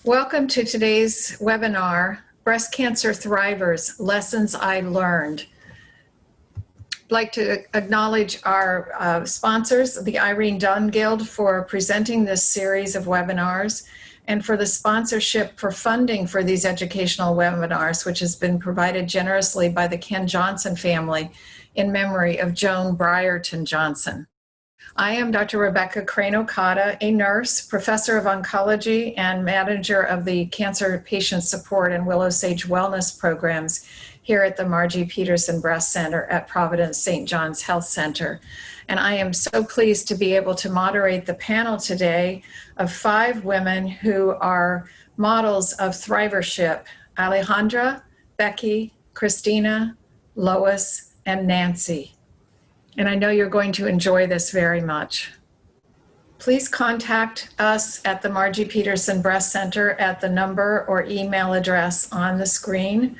Welcome to today's webinar, Breast Cancer Thrivers, Lessons I Learned. I'd like to acknowledge our sponsors, the Irene Dunn Guild, for presenting this series of webinars and for the sponsorship for funding for these educational webinars, which has been provided generously by the Ken Johnson family in memory of Joan Brierton Johnson. I am Dr. Rebecca Crane-Okada, a nurse, professor of oncology, and manager of the Cancer Patient Support and Willow Sage Wellness programs here at the Margie Petersen Breast Center at Providence Saint John's Health Center. And I am so pleased to be able to moderate the panel today of 5 women who are models of thrivership: Alejandra, Becky, Christina, Lois, and Nancy. And I know you're going to enjoy this very much. Please contact us at the Margie Petersen Breast Center at the number or email address on the screen.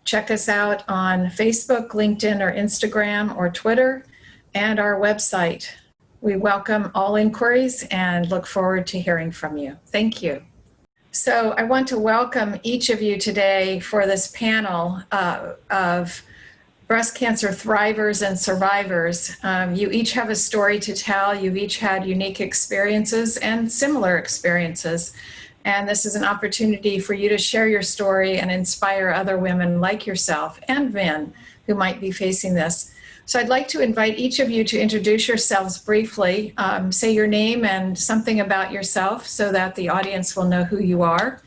Check us out on Facebook, LinkedIn, or Instagram, or Twitter, and our website. We welcome all inquiries and look forward to hearing from you. Thank you. So I want to welcome each of you today for this panel of breast cancer thrivers and survivors. You each have a story to tell. You've each had unique experiences and similar experiences. And this is an opportunity for you to share your story and inspire other women like yourself and men who might be facing this. So I'd like to invite each of you to introduce yourselves briefly, say your name and something about yourself so that the audience will know who you are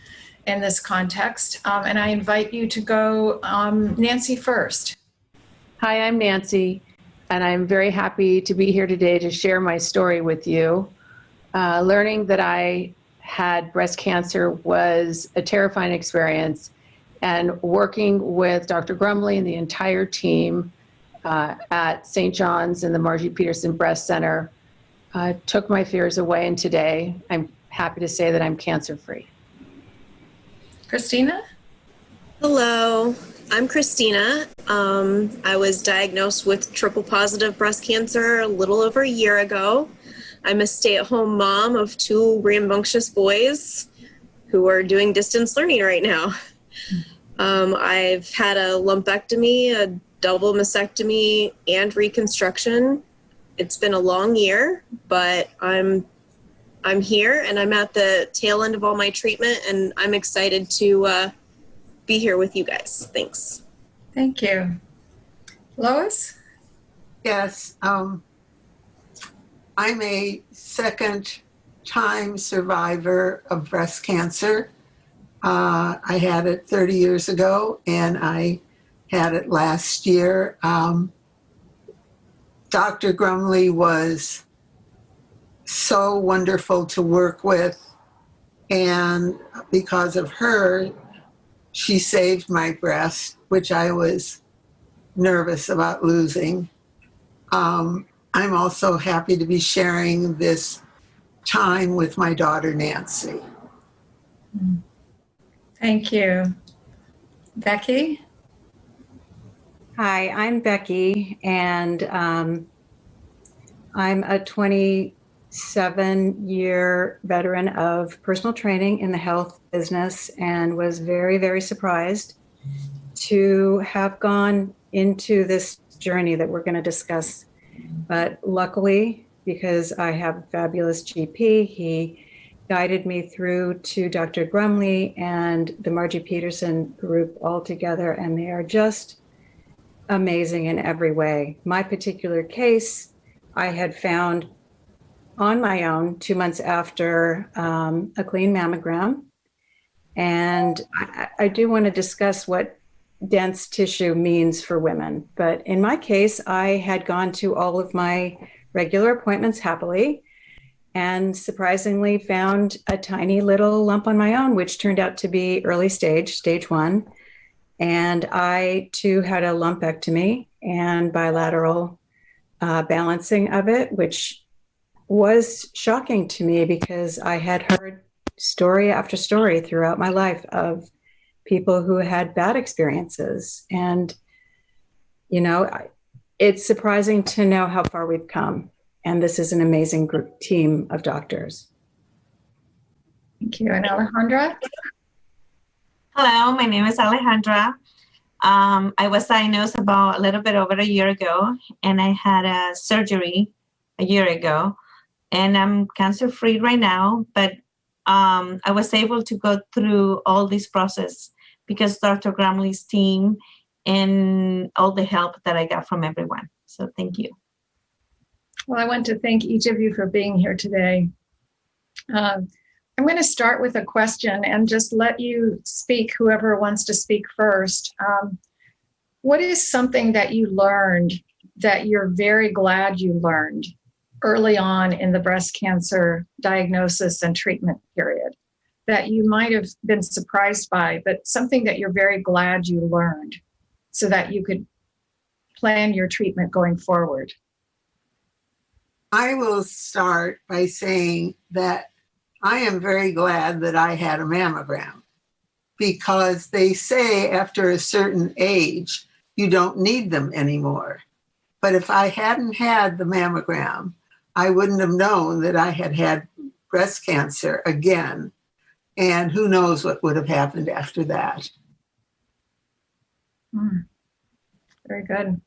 in this context. And I invite you to go Nancy first. Hi, I'm Nancy, and I'm very happy to be here today to share my story with you. Learning that I had breast cancer was a terrifying experience, and working with Dr. Grumley and the entire team at St. John's and the Margie Petersen Breast Center took my fears away, and today I'm happy to say that I'm cancer-free. Christina? Hello. I'm Christina. I was diagnosed with triple-positive breast cancer a little over a year ago. I'm a stay-at-home mom of 2 rambunctious boys who are doing distance learning right now. I've had a lumpectomy, a double mastectomy, and reconstruction. It's been a long year, but I'm here, and I'm at the tail end of all my treatment, and I'm excited to be here with you guys. Thanks. Thank you. Lois? Yes, I'm a second-time survivor of breast cancer. I had it 30 years ago, and I had it last year. Dr. Grumley was so wonderful to work with, and because of her, she saved my breast, which I was nervous about losing. I'm also happy to be sharing this time with my daughter, Nancy. Thank you. Becky? Hi, I'm Becky, and I'm a 27-year veteran of personal training in the health business, and was very, very surprised to have gone into this journey that we're going to discuss. But luckily, because I have a fabulous GP, he guided me through to Dr. Grumley and the Margie Petersen group all together, and they are just amazing in every way. My particular case, I had found on my own 2 months after a clean mammogram. And I do want to discuss what dense tissue means for women. But in my case, I had gone to all of my regular appointments happily, and surprisingly found a tiny little lump on my own, which turned out to be early stage 1. And I too had a lumpectomy and bilateral balancing of it, which was shocking to me because I had heard story after story throughout my life of people who had bad experiences. And, you know, it's surprising to know how far we've come. And this is an amazing team of doctors. Thank you. And Alejandra? Hello, my name is Alejandra. I was diagnosed about a little bit over a year ago, and I had a surgery a year ago, and I'm cancer-free right now, but I was able to go through all this process because Dr. Gramley's team and all the help that I got from everyone. So thank you. Well, I want to thank each of you for being here today. I'm going to start with a question and just let you speak, whoever wants to speak first. What is something that you learned that you're very glad you learned early on in the breast cancer diagnosis and treatment period that you might have been surprised by, but something that you're very glad you learned so that you could plan your treatment going forward? I will start by saying that I am very glad that I had a mammogram, because they say after a certain age, you don't need them anymore. But if I hadn't had the mammogram, I wouldn't have known that I had had breast cancer again. And who knows what would have happened after that. Very good.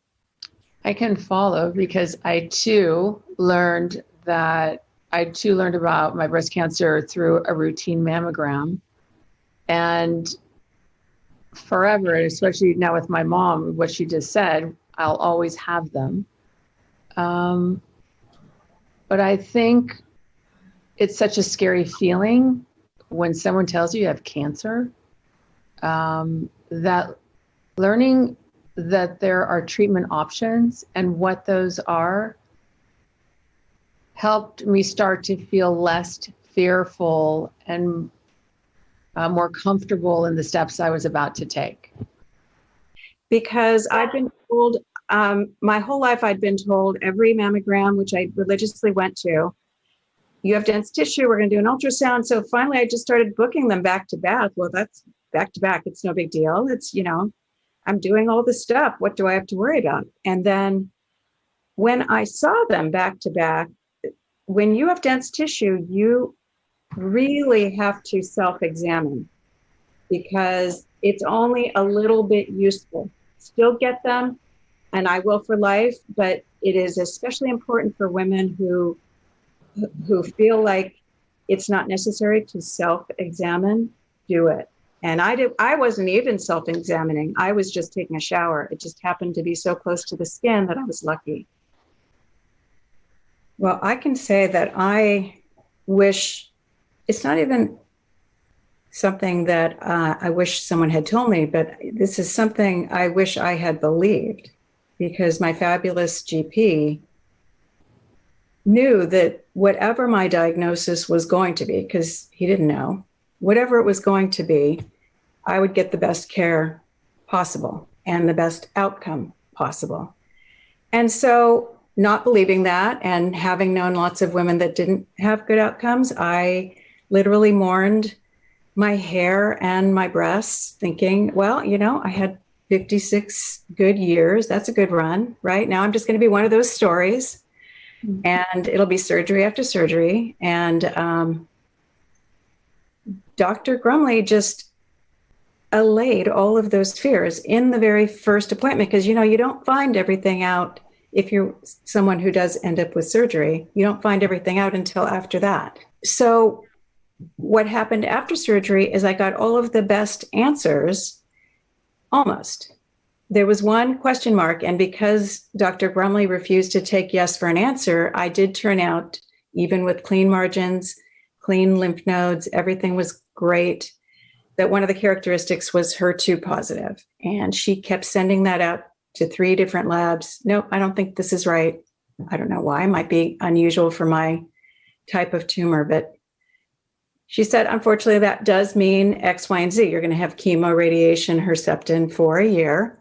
I can follow because I too learned about my breast cancer through a routine mammogram. And forever, especially now with my mom, what she just said, I'll always have them. But I think it's such a scary feeling when someone tells you have cancer, that learning that there are treatment options and what those are helped me start to feel less fearful and more comfortable in the steps I was about to take. Because I've been told, my whole life I'd been told every mammogram, which I religiously went to, you have dense tissue, we're going to do an ultrasound. So finally I just started booking them back to back. Well, that's back to back. It's no big deal. It's, I'm doing all this stuff. What do I have to worry about? And then when I saw them back to back, when you have dense tissue, you really have to self-examine because it's only a little bit useful. Still get them, and I will for life, but it is especially important for women who feel like it's not necessary to self-examine, do it. And I wasn't even self-examining. I was just taking a shower. It just happened to be so close to the skin that I was lucky. Well, I can say that I wish, it's not even something that I wish someone had told me, but this is something I wish I had believed, because my fabulous GP knew that whatever my diagnosis was going to be, because he didn't know, whatever it was going to be, I would get the best care possible and the best outcome possible. And so, not believing that and having known lots of women that didn't have good outcomes, I literally mourned my hair and my breasts, thinking, well, I had 56 good years. That's a good run, right? Now I'm just going to be one of those stories, and it'll be surgery after surgery. And Dr. Grumley just allayed all of those fears in the very first appointment, because, you don't find everything out. If you're someone who does end up with surgery, you don't find everything out until after that. So what happened after surgery is I got all of the best answers, almost. There was one question mark, and because Dr. Grumley refused to take yes for an answer, I did turn out, even with clean margins, clean lymph nodes, everything was great, that one of the characteristics was HER2 positive. And she kept sending that out to 3 different labs. Nope, I don't think this is right. I don't know why. It might be unusual for my type of tumor, but she said, unfortunately, that does mean X, Y, and Z. You're going to have chemo, radiation, Herceptin for a year,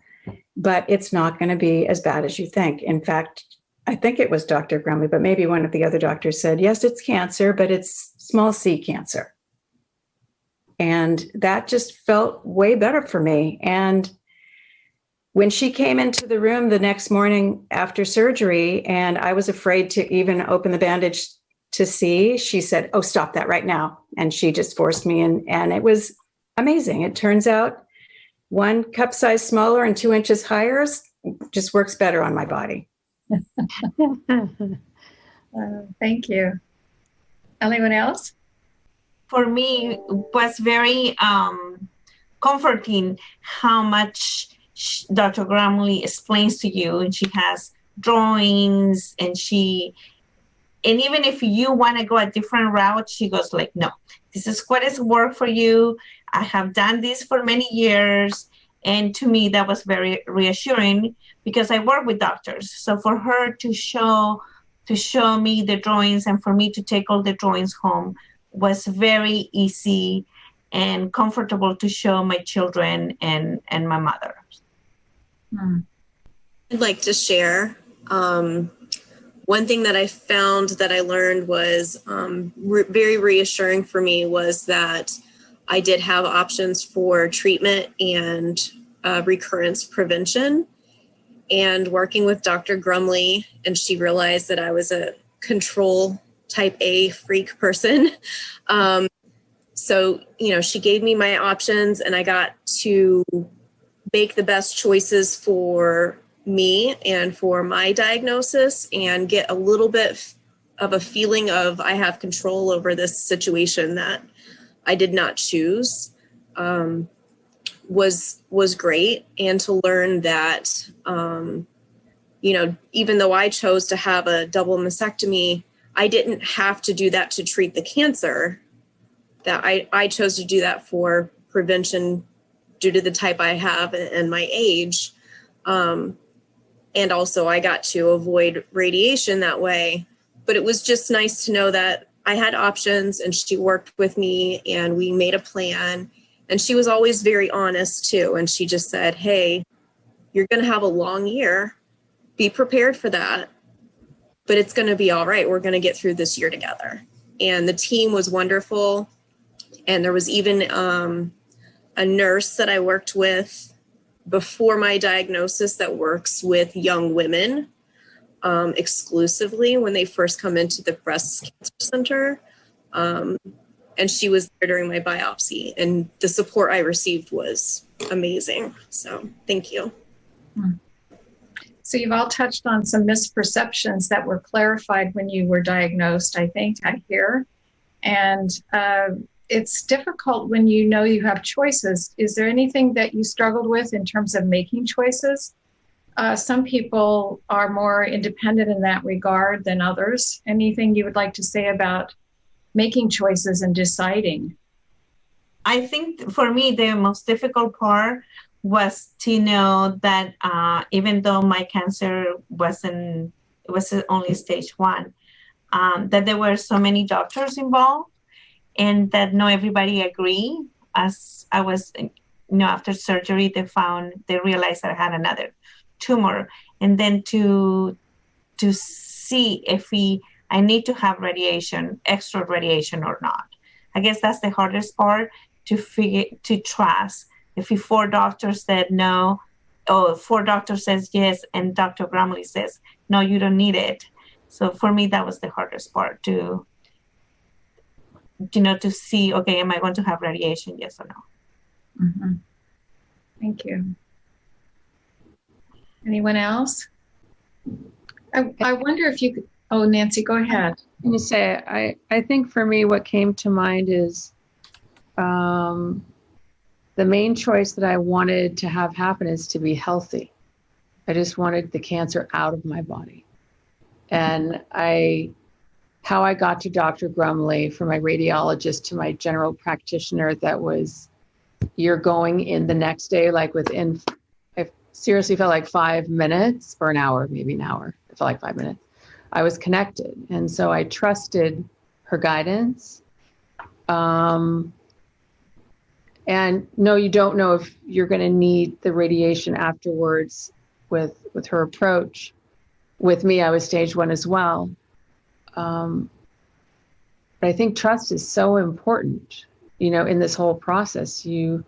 but it's not going to be as bad as you think. In fact, I think it was Dr. Grumley, but maybe one of the other doctors said, yes, it's cancer, but it's small c cancer. And that just felt way better for me. And when she came into the room the next morning after surgery, and I was afraid to even open the bandage to see, she said, "Oh, stop that right now." And she just forced me in, and it was amazing. It turns out 1 cup size smaller and 2 inches higher just works better on my body. Thank you. Anyone else? For me, it was very comforting how much Dr. Gramley explains to you, and she has drawings, and even if you want to go a different route, she goes like, no, this is what has worked for you. I have done this for many years. And to me, that was very reassuring because I work with doctors. So for her to show me the drawings and for me to take all the drawings home was very easy and comfortable to show my children and my mother. I'd like to share. One thing that I found that I learned was very reassuring for me was that I did have options for treatment and recurrence prevention. And working with Dr. Grumley, and she realized that I was a control type A freak person. So, she gave me my options and I got to make the best choices for me and for my diagnosis and get a little bit of a feeling of I have control over this situation that I did not choose, was great. And to learn that, even though I chose to have a double mastectomy, I didn't have to do that to treat the cancer. That I chose to do that for prevention due to the type I have and my age. And also I got to avoid radiation that way. But it was just nice to know that I had options and she worked with me and we made a plan. And she was always very honest too. And she just said, hey, you're going to have a long year. Be prepared for that. But it's going to be all right. We're going to get through this year together. And the team was wonderful. And there was even a nurse that I worked with before my diagnosis that works with young women exclusively when they first come into the breast cancer center. And she was there during my biopsy, and the support I received was amazing. So thank you. So you've all touched on some misperceptions that were clarified when you were diagnosed, I hear. And it's difficult when you know you have choices. Is there anything that you struggled with in terms of making choices? Some people are more independent in that regard than others. Anything you would like to say about making choices and deciding? I think for me, the most difficult part was to know that even though my cancer was only stage 1, that there were so many doctors involved and that not everybody agreed. As I was, after surgery, they realized that I had another tumor. And then to see if I need to have extra radiation or not. I guess that's the hardest part to trust. If 4 doctors said no, or 4 doctors says yes, and Dr. Gramley says, no, you don't need it. So for me, that was the hardest part to see, okay, am I going to have radiation? Yes or no? Mm-hmm. Thank you. Anyone else? I wonder if you could, oh, Nancy, go ahead. Can you say, I think for me, what came to mind is the main choice that I wanted to have happen is to be healthy. I just wanted the cancer out of my body. And how I got to Dr. Grumley, from my radiologist to my general practitioner, that was, you're going in the next day, like within, I seriously felt like 5 minutes or an hour, maybe an hour. It felt like 5 minutes. I was connected. And so I trusted her guidance. And no, you don't know if you're going to need the radiation afterwards with her approach. With me, I was stage 1 as well. But I think trust is so important, in this whole process. You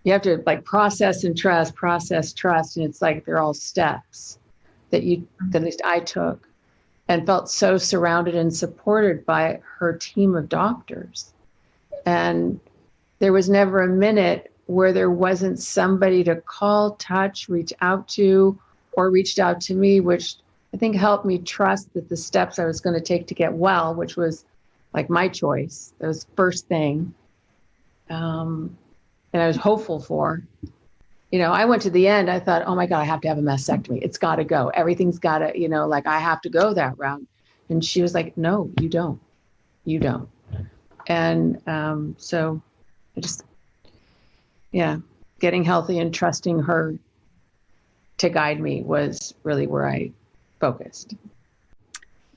have to process and trust, and it's like they're all steps that at least I took. and felt so surrounded and supported by her team of doctors. And there was never a minute where there wasn't somebody to call, touch, reach out to, or reached out to me, which I think helped me trust that the steps I was going to take to get well, which was like my choice, that was first thing, and I was hopeful for. You know, I went to the end, I thought, oh my God, I have to have a mastectomy. It's got to go. Everything's got to, you know, like I have to go that route. And she was like, no, you don't. You don't. And so I just, yeah, getting healthy and trusting her to guide me was really where I focused.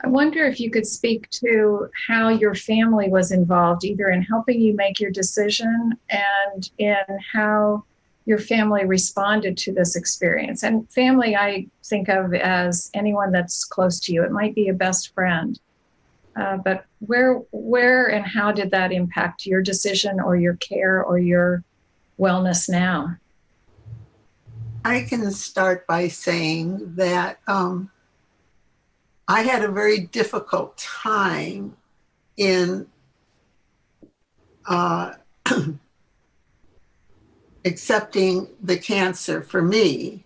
I wonder if you could speak to how your family was involved, either in helping you make your decision and in how your family responded to this experience. And family, I think of as anyone that's close to you. It might be a best friend. But where and how did that impact your decision or your care or your wellness now? I can start by saying that I had a very difficult time in accepting the cancer for me,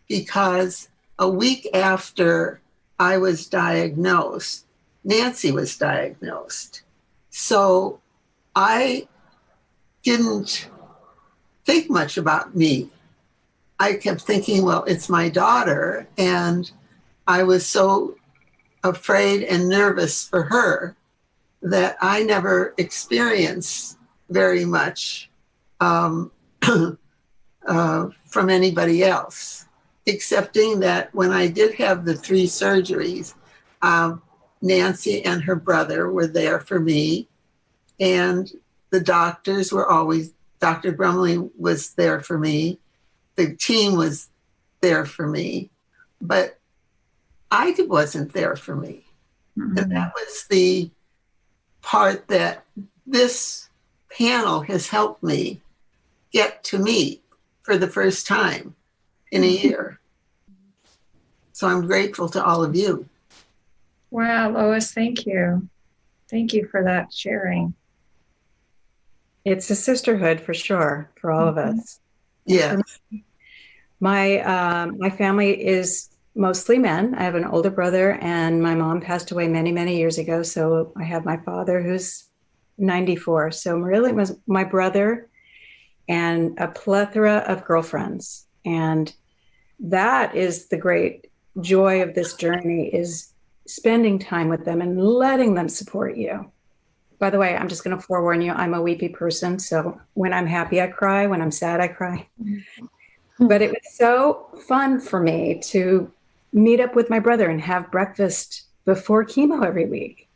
because a week after I was diagnosed, Nancy was diagnosed. So I didn't think much about me. I kept thinking, well, it's my daughter. And I was so afraid and nervous for her that I never experienced very much from anybody else, excepting that when I did have the 3 surgeries, Nancy and her brother were there for me, and the doctors were always, Dr. Brumley was there for me, the team was there for me, but I wasn't there for me. Mm-hmm. And that was the part that this panel has helped me get to me for the first time in a year. So I'm grateful to all of you. Wow, Lois, thank you. Thank you for that sharing. It's a sisterhood for sure, for all of us. Yeah. My family is mostly men. I have an older brother, and my mom passed away many, many years ago. So I have my father, who's 94. So really it was my brother and a plethora of girlfriends. And that is the great joy of this journey, is spending time with them and letting them support you. By the way, I'm just going to forewarn you, I'm a weepy person. So when I'm happy, I cry. When I'm sad, I cry. But it was so fun for me to meet up with my brother and have breakfast before chemo every week.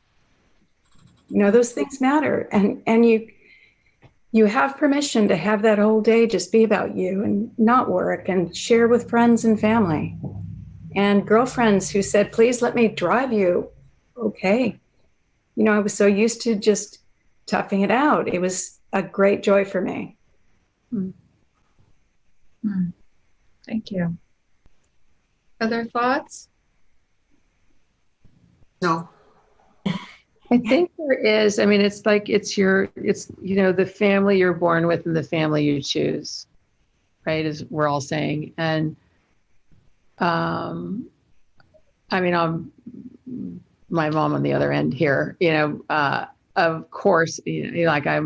You know, those things matter. And you have permission to have that whole day just be about you and not work, and share with friends and family. And girlfriends who said, please let me drive you. Okay. You know, I was so used to just toughing it out. It was a great joy for me. Thank you. Other thoughts? No. I think there is. I mean, it's like it's you know, the family you're born with and the family you choose, right? As we're all saying. And I mean, my mom on the other end here, you know, of course, you know, like I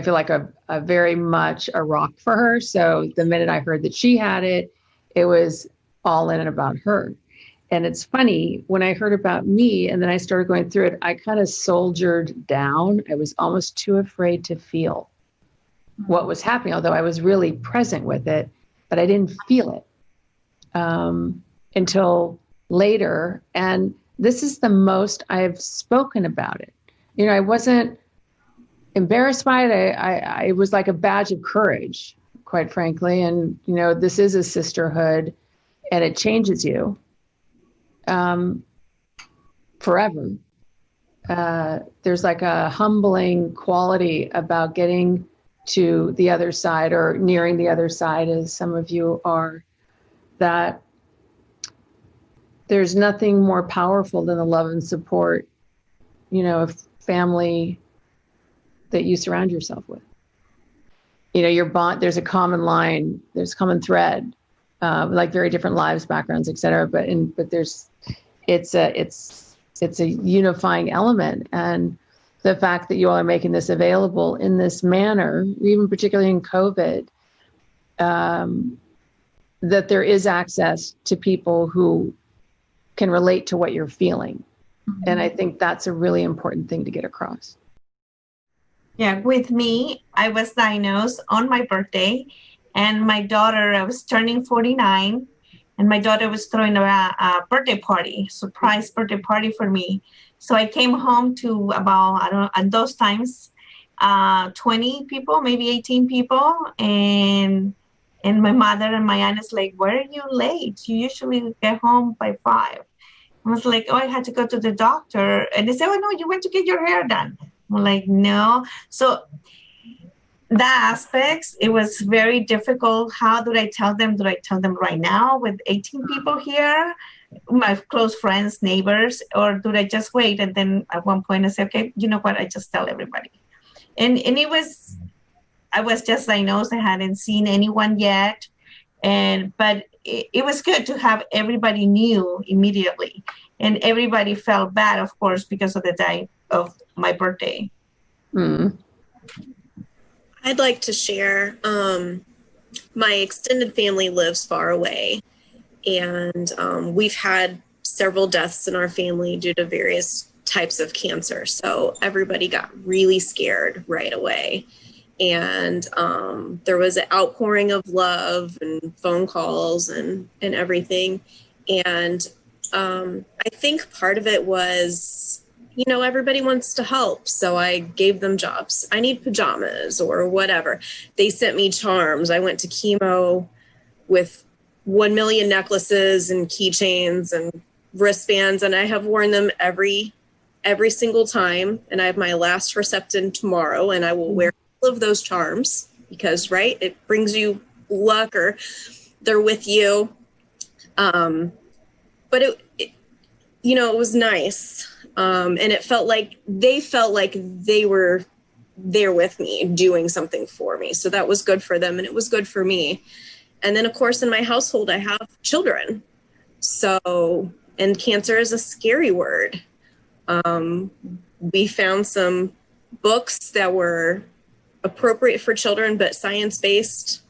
feel like a very much a rock for her. So the minute I heard that she had it, it was all in and about her. And it's funny, when I heard about me and then I started going through it, I kind of soldiered down. I was almost too afraid to feel what was happening, although I was really present with it, but I didn't feel it until later. And this is the most I've spoken about it. You know, I wasn't embarrassed by it. It was like a badge of courage, quite frankly. And, you know, this is a sisterhood and it changes you forever. There's like a humbling quality about getting to the other side, or nearing the other side, as some of you are, that there's nothing more powerful than the love and support, of family that you surround yourself with. Your bond, there's a common line, there's a common thread, like very different lives, backgrounds, et cetera. But it's a unifying element. And the fact that you all are making this available in this manner, even particularly in COVID, that there is access to people who can relate to what you're feeling. Mm-hmm. And I think that's a really important thing to get across. Yeah, with me, I was diagnosed on my birthday, and my daughter, I was turning 49, and my daughter was throwing a birthday party, surprise birthday party for me. So I came home to about, at those times, 20 people, maybe 18 people, and my mother and my aunt is like, "Why are you late? You usually get home by 5. I was like, "Oh, I had to go to the doctor." And they said, "Oh, no, you went to get your hair done." I'm like, "No." So that aspects, it was very difficult. How do I tell them? Do I tell them right now with 18 people here, my close friends, neighbors, or do I just wait? And then at one point I said, "Okay, you know what? I just tell everybody." And I was just diagnosed. I hadn't seen anyone yet. But it was good to have everybody knew immediately. And everybody felt bad, of course, because of the day of my birthday. Mm. I'd like to share. My extended family lives far away, and we've had several deaths in our family due to various types of cancer. So everybody got really scared right away. And there was an outpouring of love and phone calls and everything. And I think part of it was, everybody wants to help. So I gave them jobs. I need pajamas or whatever. They sent me charms. I went to chemo with 1 million necklaces and keychains and wristbands, and I have worn them every single time. And I have my last Herceptin tomorrow, and I will wear all of those charms because, right, it brings you luck, or they're with you. But it was nice. And it felt like they were there with me doing something for me. So that was good for them, and it was good for me. And then, of course, in my household, I have children. So, and cancer is a scary word. We found some books that were appropriate for children, but science-based.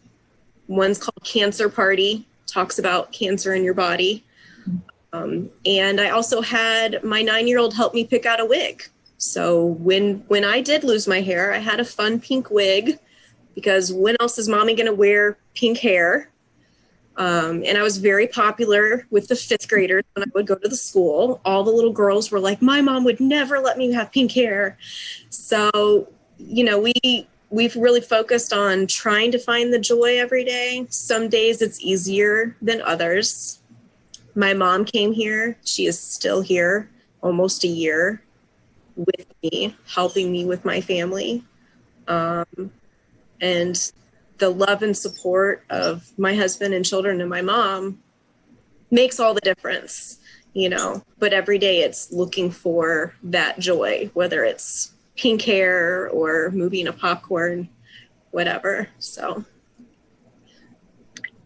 One's called Cancer Party, talks about cancer in your body. And I also had my 9-year-old help me pick out a wig. So when I did lose my hair, I had a fun pink wig, because when else is mommy going to wear pink hair? And I was very popular with the 5th graders when I would go to the school. All the little girls were like, "My mom would never let me have pink hair." So, we've really focused on trying to find the joy every day. Some days it's easier than others. My mom came here. She is still here almost a year with me, helping me with my family. And the love and support of my husband and children and my mom makes all the difference, but every day it's looking for that joy, whether it's pink hair or moving a popcorn, whatever. So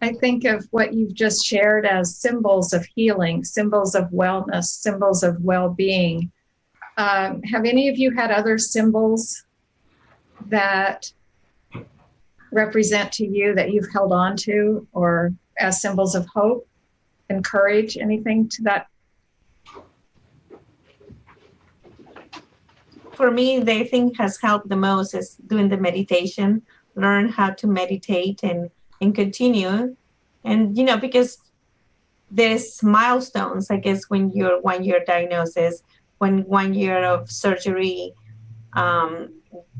I think of what you've just shared as symbols of healing, symbols of wellness, symbols of well-being. Have any of you had other symbols that represent to you that you've held on to, or as symbols of hope and courage? Anything to that? For me, the thing has helped the most is doing the meditation, learn how to meditate and continue. And, because there's milestones, I guess, when you're 1 year diagnosis, when 1 year of surgery,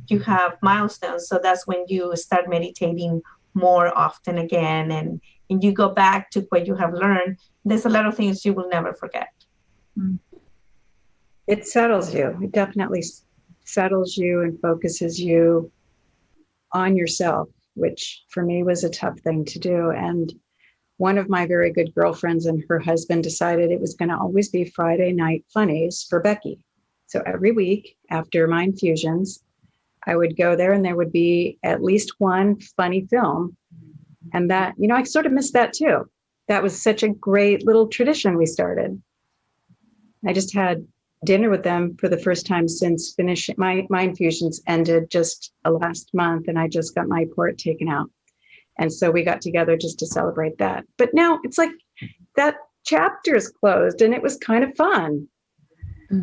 you have milestones. So that's when you start meditating more often again, and you go back to what you have learned. There's a lot of things you will never forget. It settles you. It definitely settles you and focuses you on yourself, which for me was a tough thing to do. And one of my very good girlfriends and her husband decided it was going to always be Friday night funnies for Becky. So every week after my infusions, I would go there and there would be at least one funny film. And that, I sort of missed that too. That was such a great little tradition we started. I just had dinner with them for the first time since finishing my infusions ended just last month, and I just got my port taken out. And so we got together just to celebrate that. But now it's like that chapter is closed and it was kind of fun.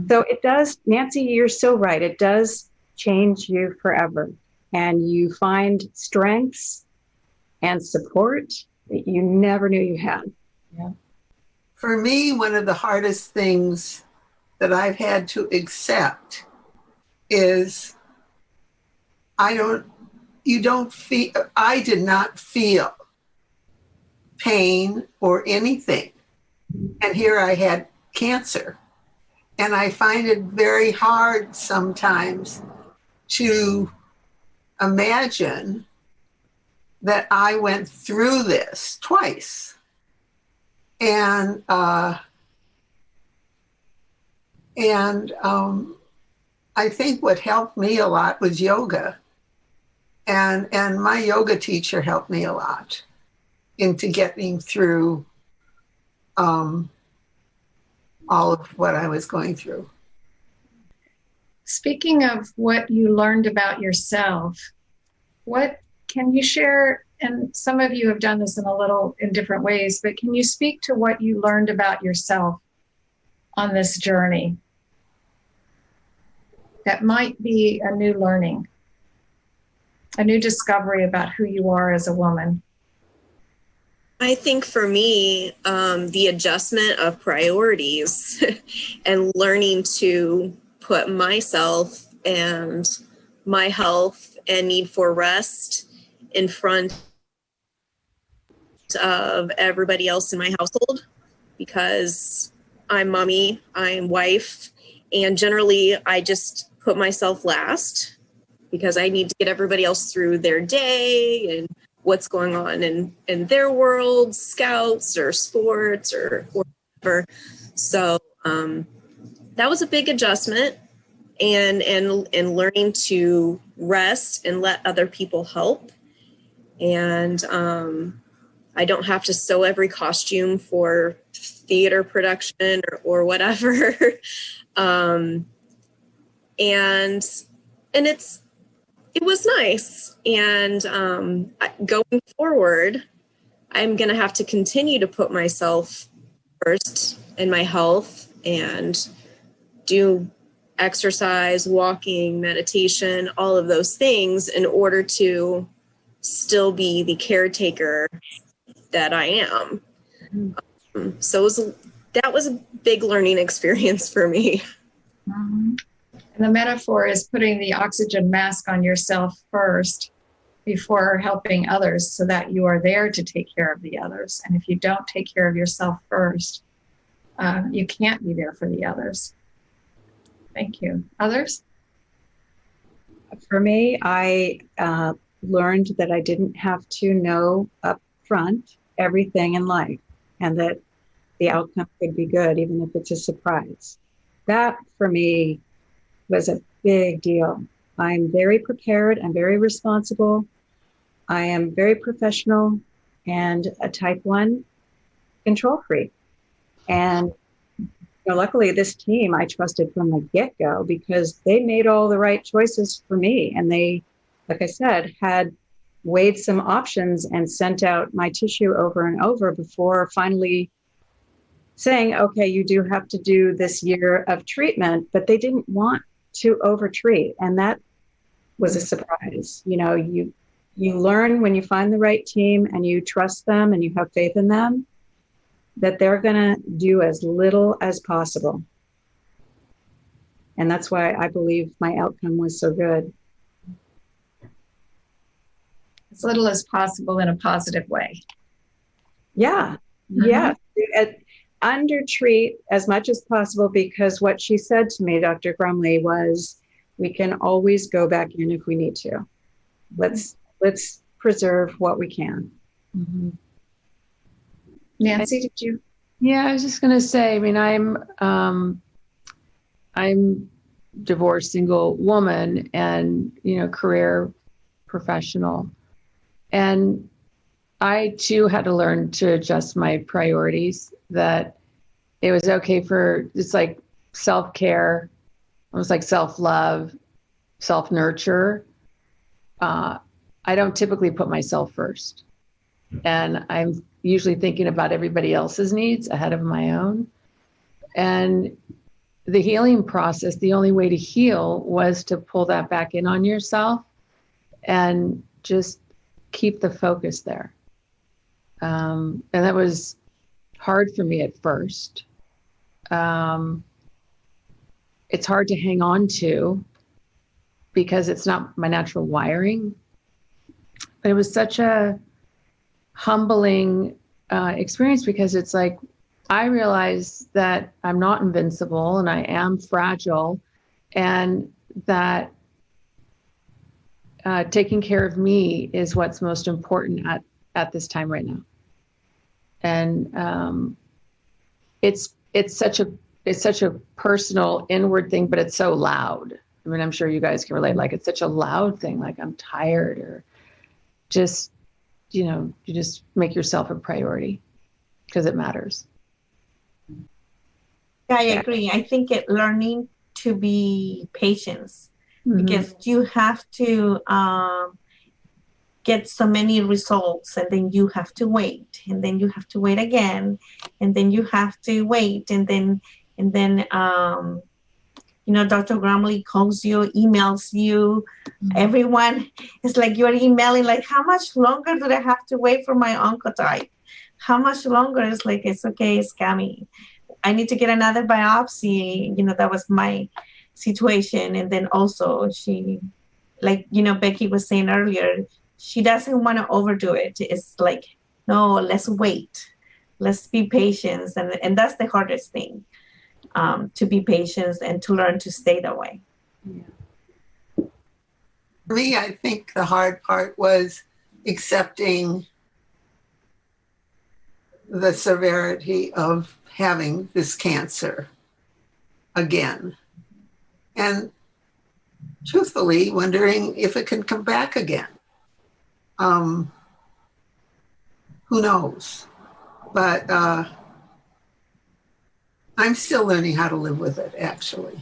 So it does, Nancy, you're so right. It does change you forever. And you find strengths and support that you never knew you had. Yeah. For me, one of the hardest things that I've had to accept is I did not feel pain or anything. And here I had cancer. And I find it very hard sometimes to imagine that I went through this twice. And I think what helped me a lot was yoga. And my yoga teacher helped me a lot into getting through all of what I was going through. Speaking of what you learned about yourself, what can you share? And some of you have done this in different ways, but can you speak to what you learned about yourself on this journey that might be a new learning, a new discovery about who you are as a woman? I think for me, the adjustment of priorities and learning to put myself and my health and need for rest in front of everybody else in my household, because I'm mommy, I'm wife, and generally I just put myself last because I need to get everybody else through their day and what's going on in their world, scouts or sports or whatever. So that was a big adjustment, and learning to rest and let other people help. And I don't have to sew every costume for theater production or whatever. And it was nice. And going forward, I'm going to have to continue to put myself first in my health and do exercise, walking, meditation, all of those things in order to still be the caretaker that I am. So that was a big learning experience for me. Mm-hmm. And the metaphor is putting the oxygen mask on yourself first before helping others, so that you are there to take care of the others. And if you don't take care of yourself first, you can't be there for the others. Thank you. Others? For me, I learned that I didn't have to know up front everything in life, and that the outcome could be good, even if it's a surprise. That, for me, was a big deal. I'm very prepared. I'm very responsible. I am very professional and a type 1 control freak. And luckily, this team I trusted from the get-go, because they made all the right choices for me. And they, like I said, had weighed some options and sent out my tissue over and over before finally saying, okay, you do have to do this year of treatment. But they didn't want to over-treat. And that was a surprise. You learn when you find the right team and you trust them and you have faith in them, that they're going to do as little as possible. And that's why I believe my outcome was so good. As little as possible in a positive way. Yeah. Mm-hmm. Yeah. Undertreat as much as possible, because what she said to me, Dr. Grumley, was, we can always go back in if we need to. Let's preserve what we can. Mm-hmm. Nancy, did you? Yeah, I was just gonna say. I mean, I'm divorced, single woman, and career professional, and I too had to learn to adjust my priorities. That it was okay for it's like self-care, almost like self-love, self-nurture. I don't typically put myself first, and I'm usually thinking about everybody else's needs ahead of my own. And the healing process, the only way to heal was to pull that back in on yourself and just keep the focus there. And that was hard for me at first. It's hard to hang on to because it's not my natural wiring. But it was such a humbling experience because it's like, I realize that I'm not invincible and I am fragile, and that taking care of me is what's most important at this time right now. And it's such a personal inward thing, but it's so loud. I mean, I'm sure you guys can relate. Like, it's such a loud thing. Like, I'm tired, or just, you just make yourself a priority because it matters. Yeah, I agree. I think learning to be patient, because you have to get so many results, and then you have to wait, and then you have to wait again, and then you have to wait, and then Dr. Grumley calls you, emails you. Everyone is like, you're emailing, like, how much longer do I have to wait for my oncotype? How much longer? It's like, it's okay, it's coming. I need to get another biopsy. That was my situation. And then also she, like, Becky was saying earlier, she doesn't want to overdo it. It's like, no, let's wait. Let's be patient. And that's the hardest thing, to be patient and to learn to stay that way. For me, I think the hard part was accepting the severity of having this cancer again. And truthfully, wondering if it can come back again. Who knows? But I'm still learning how to live with it, actually.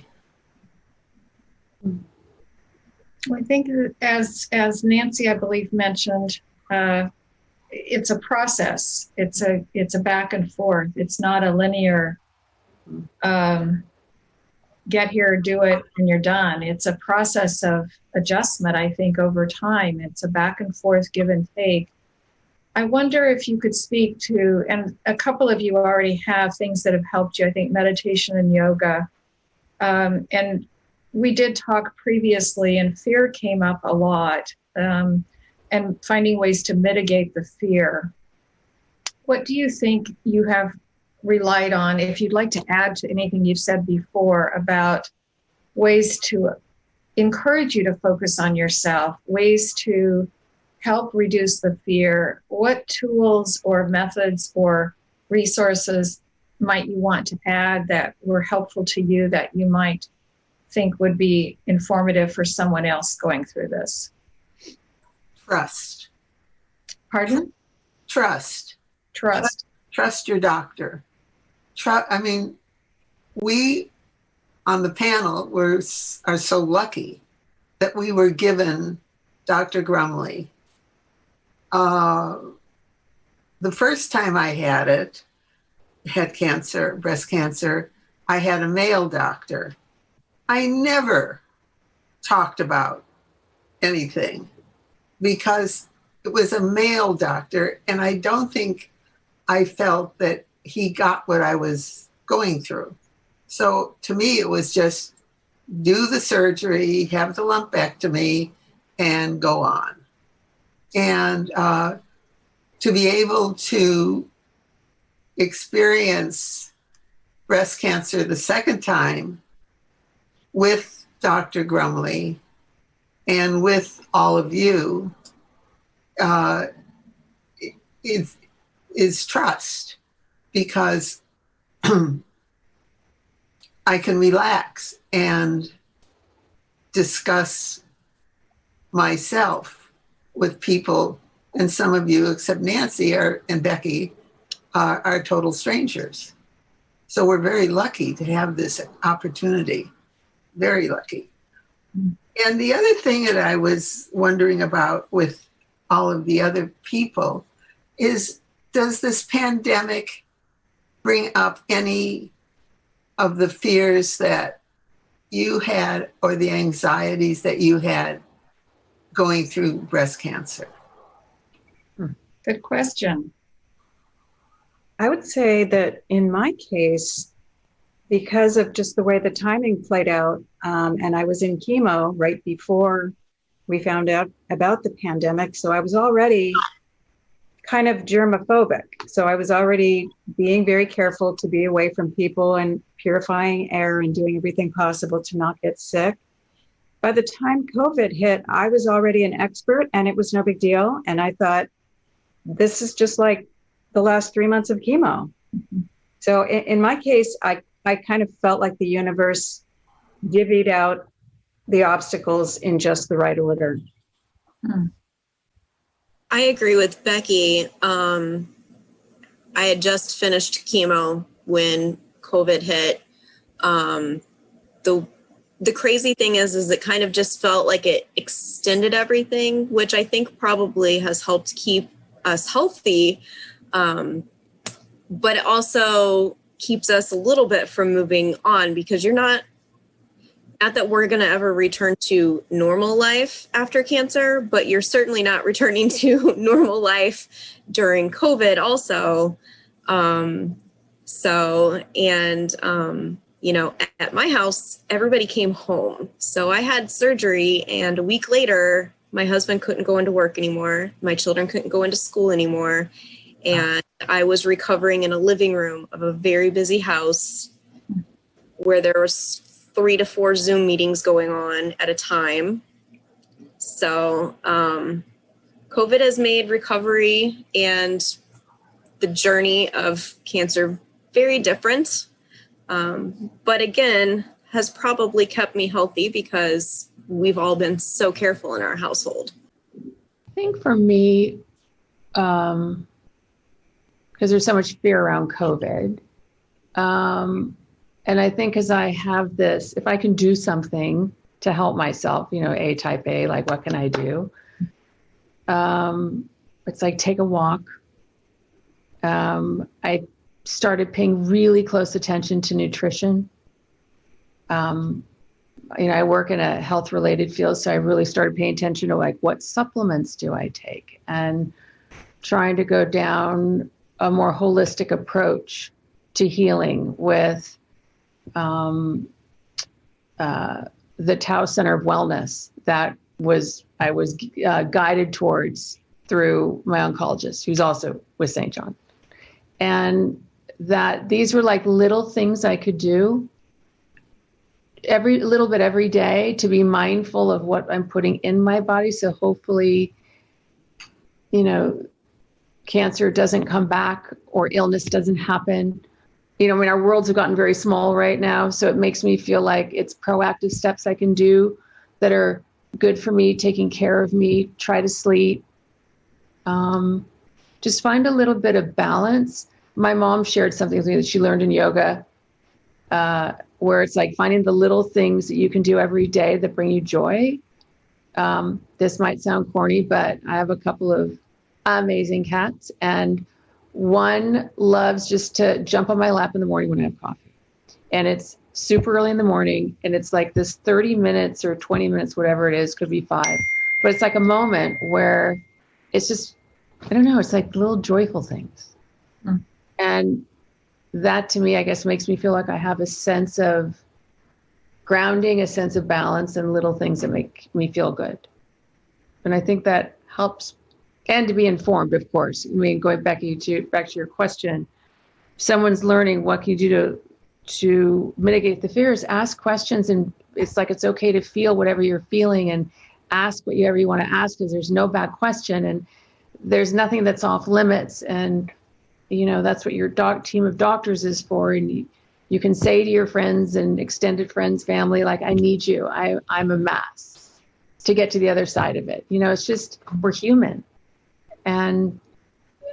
I think as Nancy, I believe, mentioned, it's a process. It's a back and forth. It's not a linear get here, do it, and you're done. It's a process of adjustment, I think, over time. It's a back and forth, give and take. I wonder if you could speak to, and a couple of you already have things that have helped you, I think meditation and yoga. And we did talk previously, and fear came up a lot, and finding ways to mitigate the fear. What do you think you have relied on, if you'd like to add to anything you've said before about ways to encourage you to focus on yourself, ways to help reduce the fear? What tools or methods or resources might you want to add that were helpful to you that you might think would be informative for someone else going through this? Trust. Pardon? Trust. Trust. Trust your doctor. We on the panel are so lucky that we were given Dr. Grumley. The first time I had cancer, breast cancer, I had a male doctor. I never talked about anything because it was a male doctor, and I don't think I felt that he got what I was going through. So to me, it was just do the surgery, have the lumpectomy, and go on. And to be able to experience breast cancer the second time with Dr. Grumley and with all of you is trust. because I can relax and discuss myself with people. And some of you, except Nancy and Becky, are total strangers. So we're very lucky to have this opportunity. Very lucky. And the other thing that I was wondering about with all of the other people is, does this pandemic bring up any of the fears that you had or the anxieties that you had going through breast cancer? Good question. I would say that in my case, because of just the way the timing played out, and I was in chemo right before we found out about the pandemic, so I was already kind of germophobic. So I was already being very careful to be away from people and purifying air and doing everything possible to not get sick. By the time COVID hit, I was already an expert and it was no big deal. And I thought, this is just like the last 3 months of chemo. So in my case, I kind of felt like the universe divvied out the obstacles in just the right order. I agree with Becky. I had just finished chemo when COVID hit. The crazy thing is it kind of just felt like it extended everything, which I think probably has helped keep us healthy. But it also keeps us a little bit from moving on, because you're not that we're going to ever return to normal life after cancer, but you're certainly not returning to normal life during COVID also. At my house, everybody came home. So I had surgery, and a week later, my husband couldn't go into work anymore. My children couldn't go into school anymore. And I was recovering in a living room of a very busy house where there was 3 to 4 Zoom meetings going on at a time. So COVID has made recovery and the journey of cancer very different. But again, has probably kept me healthy because we've all been so careful in our household. I think for me, because there's so much fear around COVID, and I think as I have this, if I can do something to help myself, A type A, like what can I do? It's like take a walk. I started paying really close attention to nutrition. I work in a health related field, so I really started paying attention to like what supplements do I take, and trying to go down a more holistic approach to healing with the Tao Center of Wellness that I was guided towards through my oncologist, who's also with St. John. And that these were like little things I could do every little bit every day to be mindful of what I'm putting in my body. So hopefully, cancer doesn't come back or illness doesn't happen. Our worlds have gotten very small right now. So it makes me feel like it's proactive steps I can do that are good for me, taking care of me, try to sleep. Just find a little bit of balance. My mom shared something with me that she learned in yoga, where it's like finding the little things that you can do every day that bring you joy. This might sound corny, but I have a couple of amazing cats, and one loves just to jump on my lap in the morning when I have coffee. And it's super early in the morning, and it's like this 30 minutes or 20 minutes, whatever it is, could be 5. But it's like a moment where it's just, I don't know, it's like little joyful things. And that to me, I guess, makes me feel like I have a sense of grounding, a sense of balance, and little things that make me feel good. And I think that helps. And to be informed, of course. Going back to your question, someone's learning what can you do to mitigate the fears, ask questions. And it's like, it's okay to feel whatever you're feeling and ask whatever you want to ask, because there's no bad question and there's nothing that's off limits. And, that's what your team of doctors is for. And you can say to your friends and extended friends, family, like, I need you. I'm a mess, to get to the other side of it. It's just, we're human, and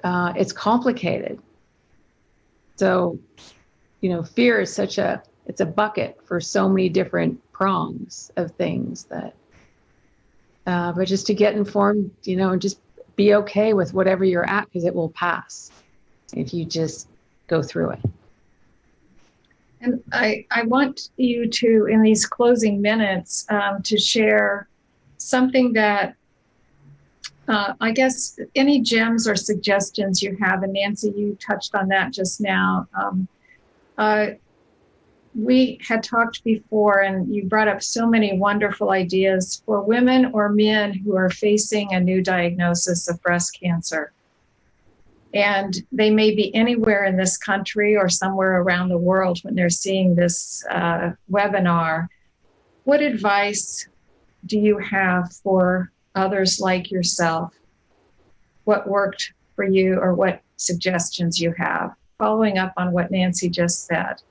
it's complicated. So, fear is it's a bucket for so many different prongs of things that, but just to get informed, and just be okay with whatever you're at, because it will pass if you just go through it. And I want you to, in these closing minutes, to share something that, I guess, any gems or suggestions you have. And Nancy, you touched on that just now. We had talked before, and you brought up so many wonderful ideas for women or men who are facing a new diagnosis of breast cancer. And they may be anywhere in this country or somewhere around the world when they're seeing this webinar. What advice do you have for others like yourself? What worked for you, or what suggestions you have? Following up on what Nancy just said.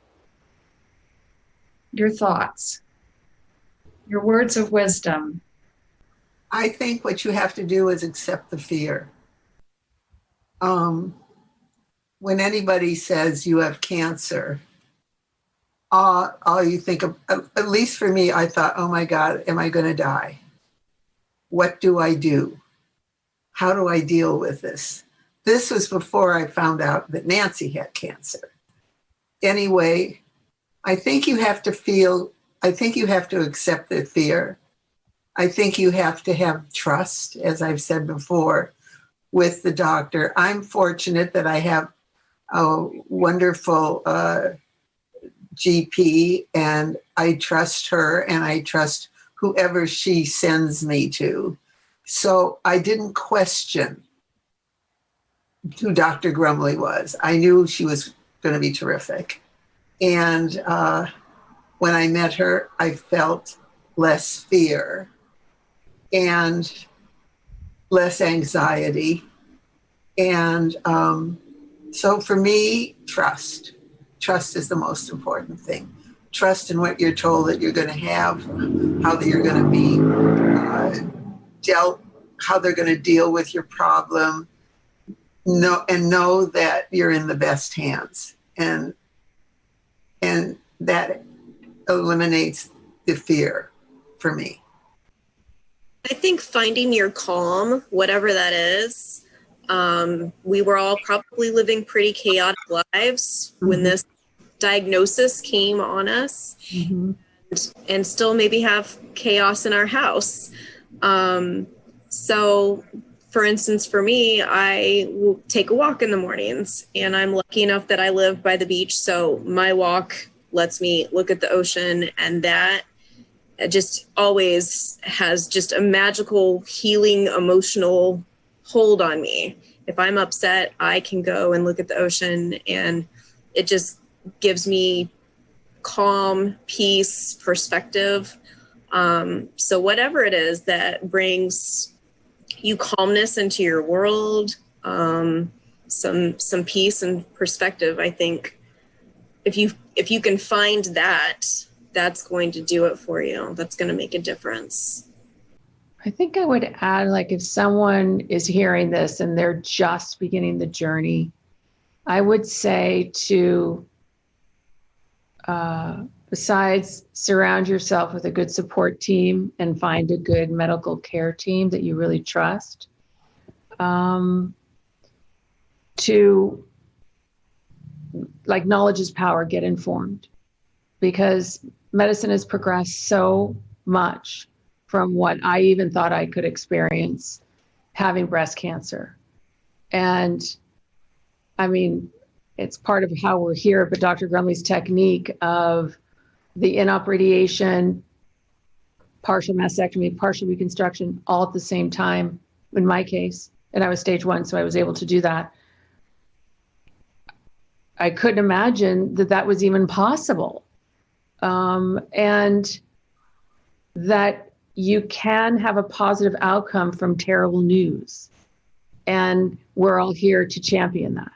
Your thoughts, your words of wisdom. I think what you have to do is accept the fear. When anybody says you have cancer, all you think of, at least for me, I thought, oh my God, am I going to die? What do I do? How do I deal with this? This was before I found out that Nancy had cancer. Anyway, I think you have to accept the fear. I think you have to have trust, as I've said before, with the doctor. I'm fortunate that I have a wonderful GP, and I trust her, and I trust whoever she sends me to. So I didn't question who Dr. Grumley was. I knew she was going to be terrific. And when I met her, I felt less fear and less anxiety. And so for me, trust. Trust is the most important thing. Trust in what you're told that you're going to have, how you're going to be dealt, how they're going to deal with your problem. Know that you're in the best hands. And that eliminates the fear for me. I think finding your calm, whatever that is, we were all probably living pretty chaotic lives when this diagnosis came on us, and still maybe have chaos in our house. So, for instance, for me, I will take a walk in the mornings, and I'm lucky enough that I live by the beach. So my walk lets me look at the ocean, and that just always has just a magical, healing, emotional hold on me. If I'm upset, I can go and look at the ocean, and it just gives me calm, peace, perspective. So whatever it is that brings you calmness into your world, some peace and perspective, I think if you can find that, that's going to do it for you. That's going to make a difference. I think I would add, like, if someone is hearing this and they're just beginning the journey, I would say to, besides surround yourself with a good support team and find a good medical care team that you really trust, to, like, knowledge is power, get informed, because medicine has progressed so much from what I even thought I could experience having breast cancer. And I mean, it's part of how we're here, but Dr. Grumley's technique of the in-op radiation, partial mastectomy, partial reconstruction, all at the same time, in my case, and I was stage 1, so I was able to do that. I couldn't imagine that was even possible. And that you can have a positive outcome from terrible news. And we're all here to champion that.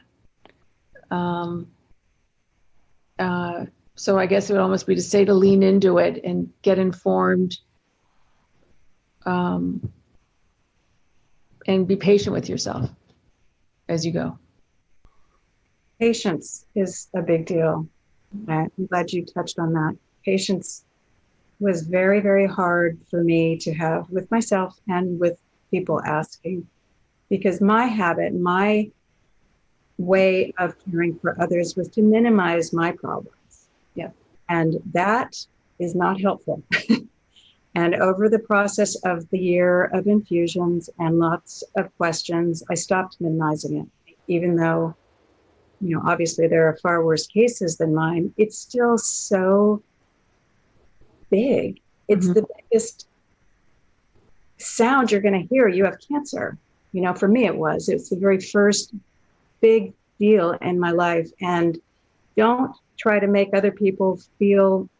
So I guess it would almost be to say to lean into it and get informed, and be patient with yourself as you go. Patience is a big deal. I'm glad you touched on that. Patience was very, very hard for me to have with myself and with people asking, because my habit, my way of caring for others was to minimize my problems. Yeah. And that is not helpful. And over the process of the year of infusions and lots of questions, I stopped minimizing it. Even though, you know, obviously there are far worse cases than mine, it's still so big. It's the biggest sound you're going to hear. You have cancer. You know, for me, it's the very first big deal in my life. And don't try to make other people feel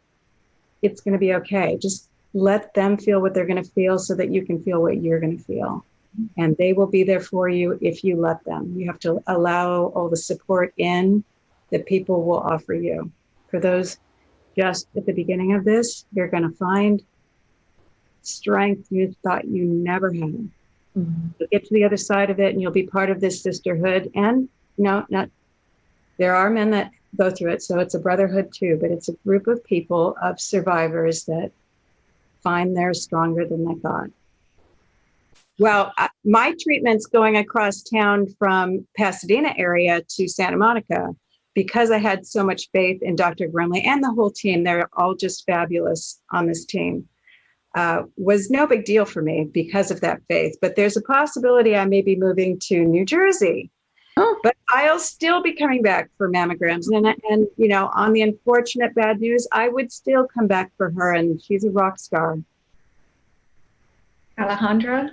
it's going to be okay. Just let them feel what they're going to feel so that you can feel what you're going to feel. And they will be there for you if you let them. You have to allow all the support in that people will offer you. For those just at the beginning of this, you're going to find strength you thought you never had. You'll get to the other side of it and you'll be part of this sisterhood. And there are men that go through it, so it's a brotherhood too, but it's a group of people, of survivors that find they're stronger than they thought. Well, my treatment's going across town from Pasadena area to Santa Monica because I had so much faith in Dr. Grimley and the whole team. They're all just fabulous on this team. Was no big deal for me because of that faith, but there's a possibility I may be moving to New Jersey. Oh. But I'll still be coming back for mammograms. And, you know, on the unfortunate bad news, I would still come back for her, and she's a rock star. Alejandra?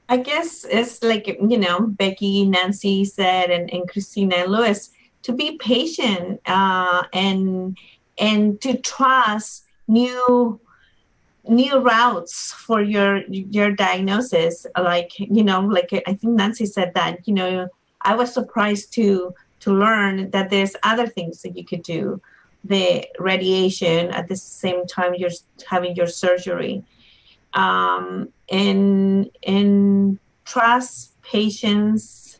I guess it's like, you know, Becky, Nancy said, and Christina and Louis, to be patient and to trust new routes for your diagnosis. Like, you know, like I think Nancy said that, you know, I was surprised to learn that there's other things that you could do, the radiation at the same time you're having your surgery. And trust, patience,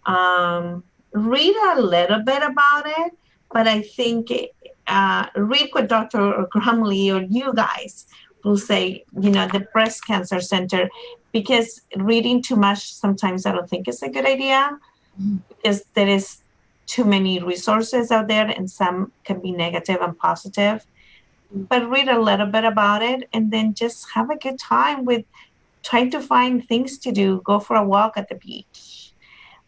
read a little bit about it, but I think read what Dr. Grumley or you guys will say, you know, the Breast Cancer Center, because reading too much sometimes I don't think is a good idea, because there is too many resources out there and some can be negative and positive. But read a little bit about it and then just have a good time with trying to find things to do. Go for a walk at the beach.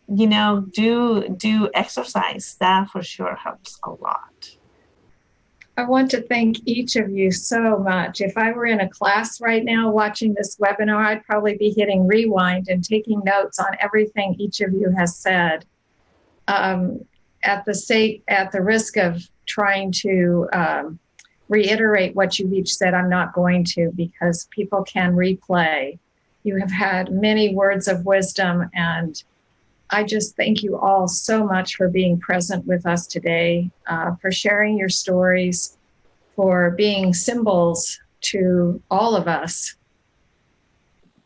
You know, do exercise. That for sure helps a lot. I want to thank each of you so much. If I were in a class right now watching this webinar, I'd probably be hitting rewind and taking notes on everything each of you has said. At the risk of trying to reiterate what you've each said, I'm not going to, because people can replay. You have had many words of wisdom, and I just thank you all so much for being present with us today, for sharing your stories, for being symbols to all of us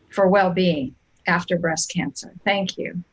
for well-being after breast cancer. Thank you.